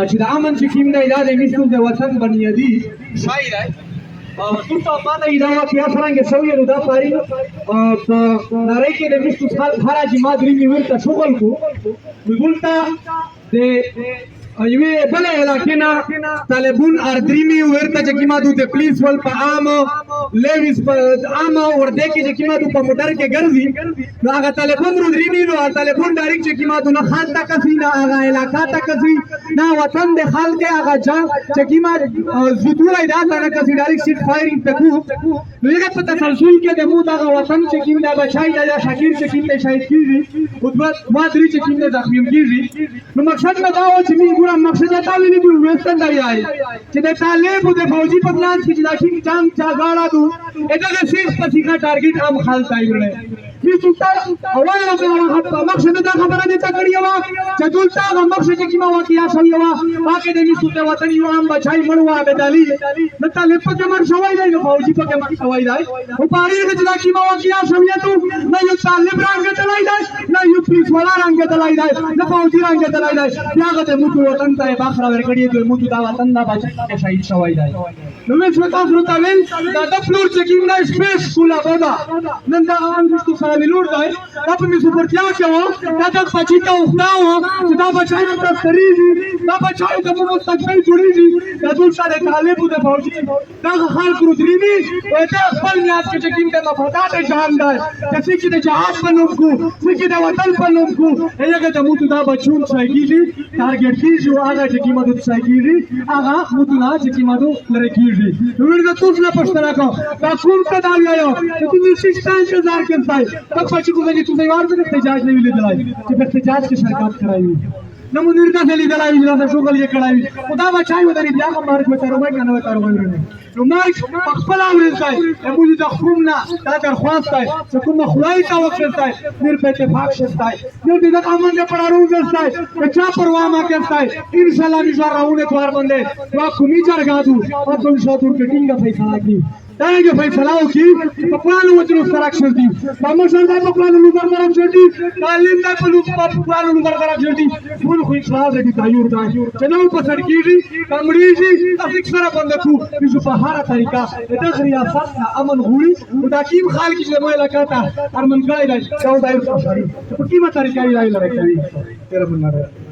چې د امن چې کوم دی دا د مثل د وطن بنیادي شی دی دلته ماته دا واقعیا څرنګه شوې نو دا پاري په نړۍ کې د مثل هر جماعت درې ورته شغل کو دلته د یوې بلې علاقې نه طالبون اردريمي ورته چې کیمادو د پولیس ول په عام لیویس په عام ورده کې چې کیمادو په موټر کې ګرځي نو هغه طالبون اردريمي نو طالبون ډایرکټ چې کیمادو نه خان تک کسي نه هغه علاقې تک کسي نه وطن د خال کې هغه جنگ چې کیماد زدوړای دا نه کسي ډایرکټ سیټ فایرینګ تکو نو هغه په تسلسل کې د مو دغه وطن چې کیمدا بچای دا شاکر چې کیمدا شهید کیږي او ما درې چې کیمدا زخمی کیږي نو مقصد دا و چې ګورم مقصد دا ویلي دی وستن دی چې د طالب او د فوجي په پلان کې چې دا شي جنگ چا غاړه دو اته صرف پسې کا ټارګټ هم خال تای ورلې دې څه اول په مقصد دا خبره دې تکړی و چې دلته هغه مقصد کې ما واقعیا شوی و واکه د میسو ته وطن یو هم بچای مړو عبدالي د طالب په کمر شوی دی فوجي په کمر شوی دی او پاری کې دا کې ما واقعیا شوی ته نه یو طالب رنګ تلای دی نه یو پولیس والا رنګ تلای دی نه فوجي رنګ تلای دی هغه د موږ وطن ته باخره ورکړی دی موږ دا وطن نه بچای شهید شوی دی نو موږ تاسو ته ویل دا د فلور چې کې نه سپیس کولا بودا نن دا ان څه فاميلور دی دا په میسو پرتیا کې و دا د بچی ته وښتاو چې دا بچای ته تفریزي دا بچای ته مستقبل جوړیږي دا ټول سره طالب د فوجي دا خلک روزريني او ته خپل نیاز کې چې کیمته مفادات جهان دی چې چې د جهاد په نوم کو چې د وطن په نوم کو هغه د موږ دا بچون شایګي ټارګټ کیږي هغه چې کیمه د شایګي هغه موږ نه چې کیمه د لری کیږي نو دا ټول نه پښتنه کو دا کوم ته دا ویاو چې د سیستان انتظار کوي تک پچې کومه چې دوی ورته احتجاج نه ویل دلای چې په احتجاج کې شرکت کړایي نو مونږ نه دلی دلای چې دا شغل یې کړایي خدا بچای ودرې بیا هم مارک وته روي کنه وته روي نو مارک خپل اورل ځای موږ د خروم نه دا درخواست دی چې کوم خدای تا وکړای میر په اتفاق شستای نو دې د امن په پړارو وځای چې چا پروا ما کوي ان شاء الله می راونه توار باندې وا کومي جرګادو په ټول شاتو کې ټینګه فیصله کی دا یو فیصله وکي په پلان وته سره دي په مشر دا په پلان نظر راځي دي تعلیم دا په پلان نظر راځي ټول خو اخلاص دي تایور دا چې نو په سرکیږي کمړيږي تاسو سره باندې کو چې په هر طریقه د ریاست امن غوړي او دا کیم خلک چې مو علاقه ته ارمن کړی دی دا د یو څه په کیمه طریقې لري کوي تیر مناره